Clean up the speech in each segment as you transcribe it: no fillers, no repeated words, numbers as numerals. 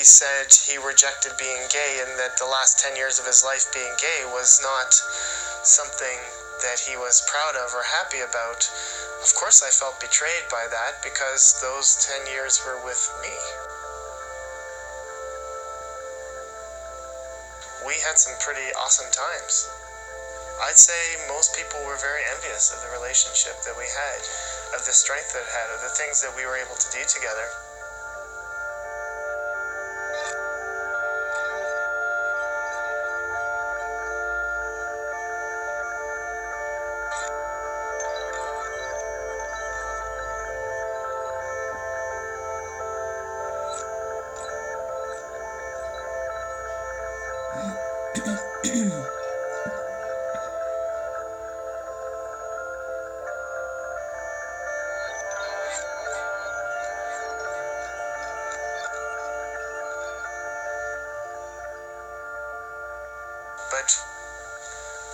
he said he rejected being gay and that the last 10 years of his life being gay was not something that he was proud of or happy about. Of course I felt betrayed by that because those 10 years were with me. We had some pretty awesome times. I'd say most people were very envious of the relationship that we had, of the strength that it had, of the things that we were able to do together. But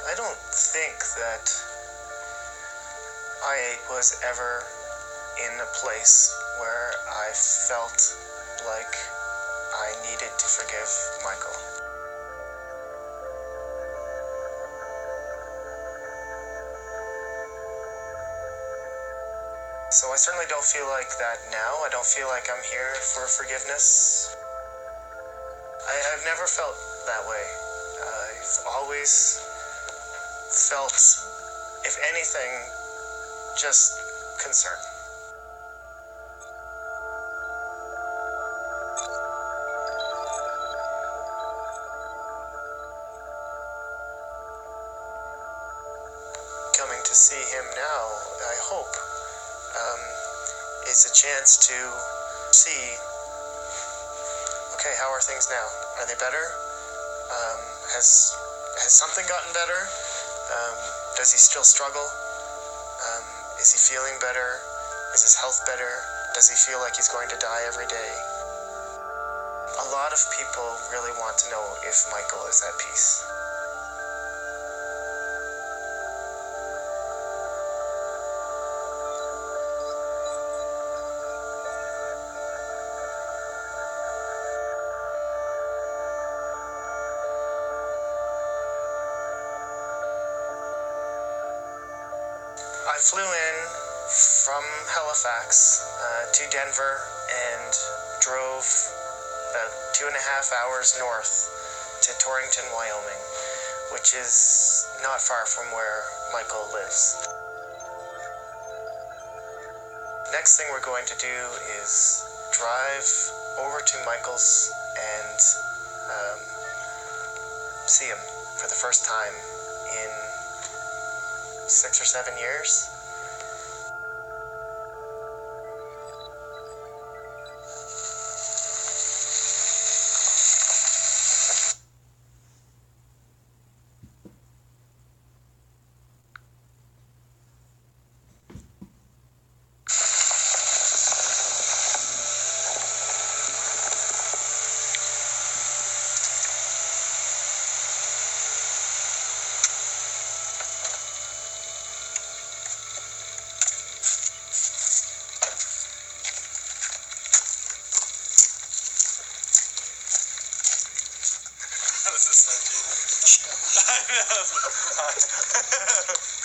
I don't think that I was ever in a place where I felt like I needed to forgive Michael. So I certainly don't feel like that now. I don't feel like I'm here for forgiveness. I've never felt that way. I've always felt, if anything, just concern. Coming to see him now, I hope, is a chance to see, okay, how are things now? Are they better? Has something gotten better? Does he still struggle? Is he feeling better? Is his health better? Does he feel like he's going to die every day? A lot of people really want to know if Michael is at peace. I flew in from Halifax to Denver and drove about 2.5 hours north to Torrington, Wyoming, which is not far from where Michael lives. Next thing we're going to do is drive over to Michael's and see him for the first time in 6 or 7 years.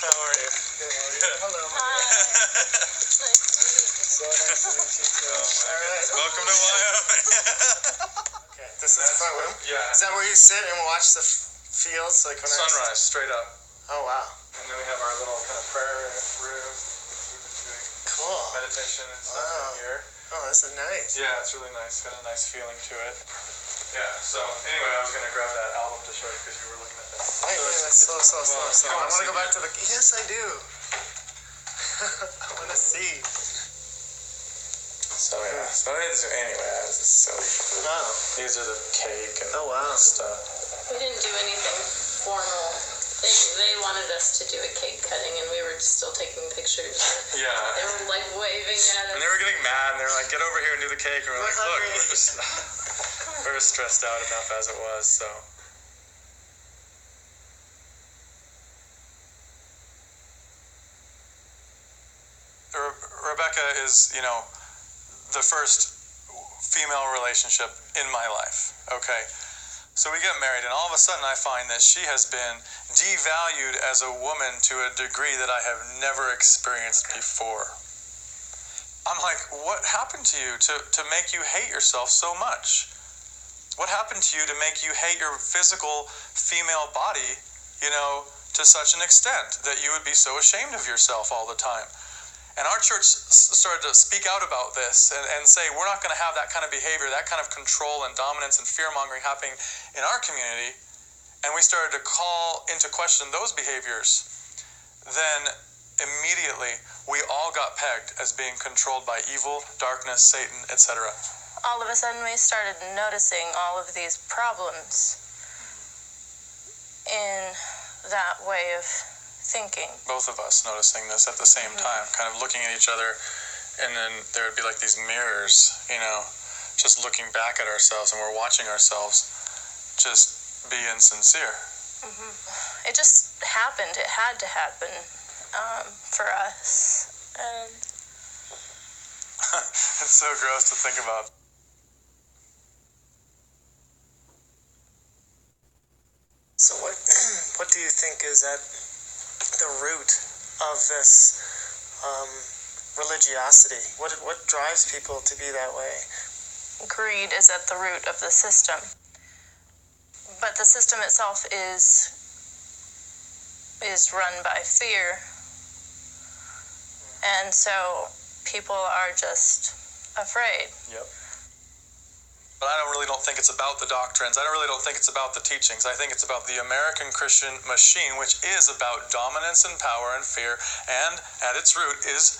How are you? Good, how are you? Hello. Hi. Nice to meet you. So nice to meet you too. All right. Welcome to Wyoming. Okay, this is the front room? Yeah. Is that where you sit and watch the fields? Like when Sunrise, straight up. Oh, wow. And then we have our little kind of prayer room. We've been doing cool. meditation and stuff in here. Oh, this is nice. Yeah, it's really nice. Got a nice feeling to it. Yeah, so anyway, I was going to grab that album to show you because you were looking at that. Wait, slow. I want to go back to the... Yes, I do. I want to see. So yeah, anyway, this is silly. Oh. These are the cake and stuff. We didn't do anything formal. They wanted us to do a cake cutting, and we were still taking pictures. Yeah. They were like waving at us. And they were getting mad, and they were like, "Get over here and do the cake." And we're like, "Look, we're just we were stressed out enough as it was." So. Rebecca is, the first female relationship in my life, okay? So we get married, and all of a sudden I find that she has been devalued as a woman to a degree that I have never experienced before. I'm like, what happened to you to make you hate yourself so much? What happened to you to make you hate your physical female body, to such an extent that you would be so ashamed of yourself all the time? And our church started to speak out about this and say, we're not going to have that kind of behavior, that kind of control and dominance and fear-mongering happening in our community. And we started to call into question those behaviors. Then immediately, we all got pegged as being controlled by evil, darkness, Satan, etc. All of a sudden, we started noticing all of these problems in that way of thinking. Both of us noticing this at the same time, kind of looking at each other, and then there would be like these mirrors, just looking back at ourselves, and we're watching ourselves just be insincere. It just happened. It had to happen for us. It's so gross to think about. So what do you think is at the root of this religiosity? What drives people to be that way? Greed is at the root of the system. But the system itself is run by fear. And so people are just afraid. Yep. But I don't think it's about the doctrines. I really don't think it's about the teachings. I think it's about the American Christian machine, which is about dominance and power and fear, and at its root is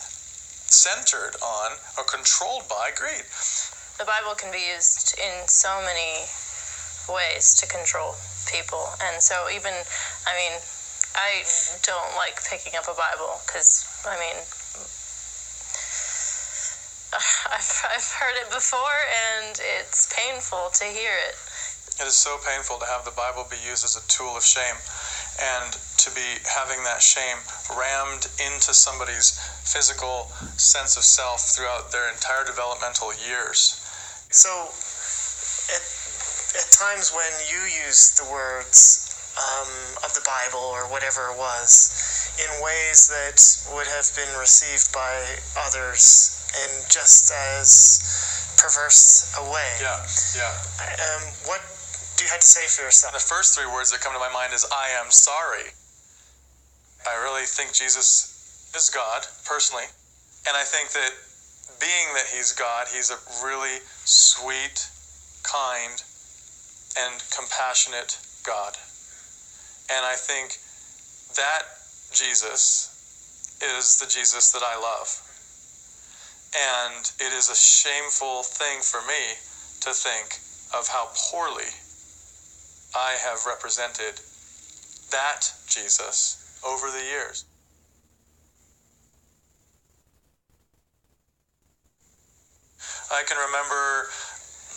centered on or controlled by greed. The Bible can be used in so many ways to control people. And so even, I don't like picking up a Bible because, I've heard it before, and it's painful to hear it. It is so painful to have the Bible be used as a tool of shame, and to be having that shame rammed into somebody's physical sense of self throughout their entire developmental years. So, at times when you use the words of the Bible or whatever it was in ways that would have been received by others in just as perverse a way. Yeah. What do you have to say for yourself? The first three words that come to my mind is, I am sorry. I really think Jesus is God, personally. And I think that being that he's God, he's a really sweet, kind, and compassionate God. And I think that Jesus is the Jesus that I love. And it is a shameful thing for me to think of how poorly I have represented that Jesus over the years. I can remember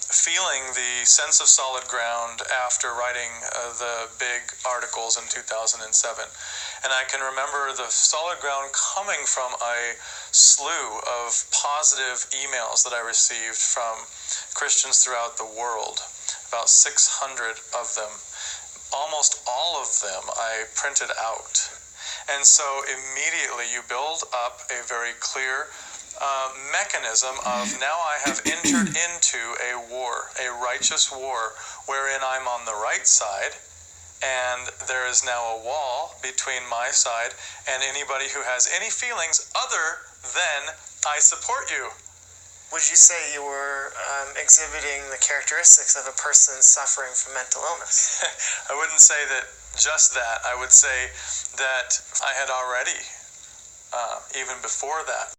feeling the sense of solid ground after writing the big articles in 2007. And I can remember the solid ground coming from a slew of positive emails that I received from Christians throughout the world, about 600 of them. Almost all of them I printed out. And so immediately you build up a very clear mechanism of, now I have entered into a war, a righteous war, wherein I'm on the right side, and there is now a wall between my side and anybody who has any feelings other than I support you. Would you say you were exhibiting the characteristics of a person suffering from mental illness? I wouldn't say that just that. I would say that I had already, even before that,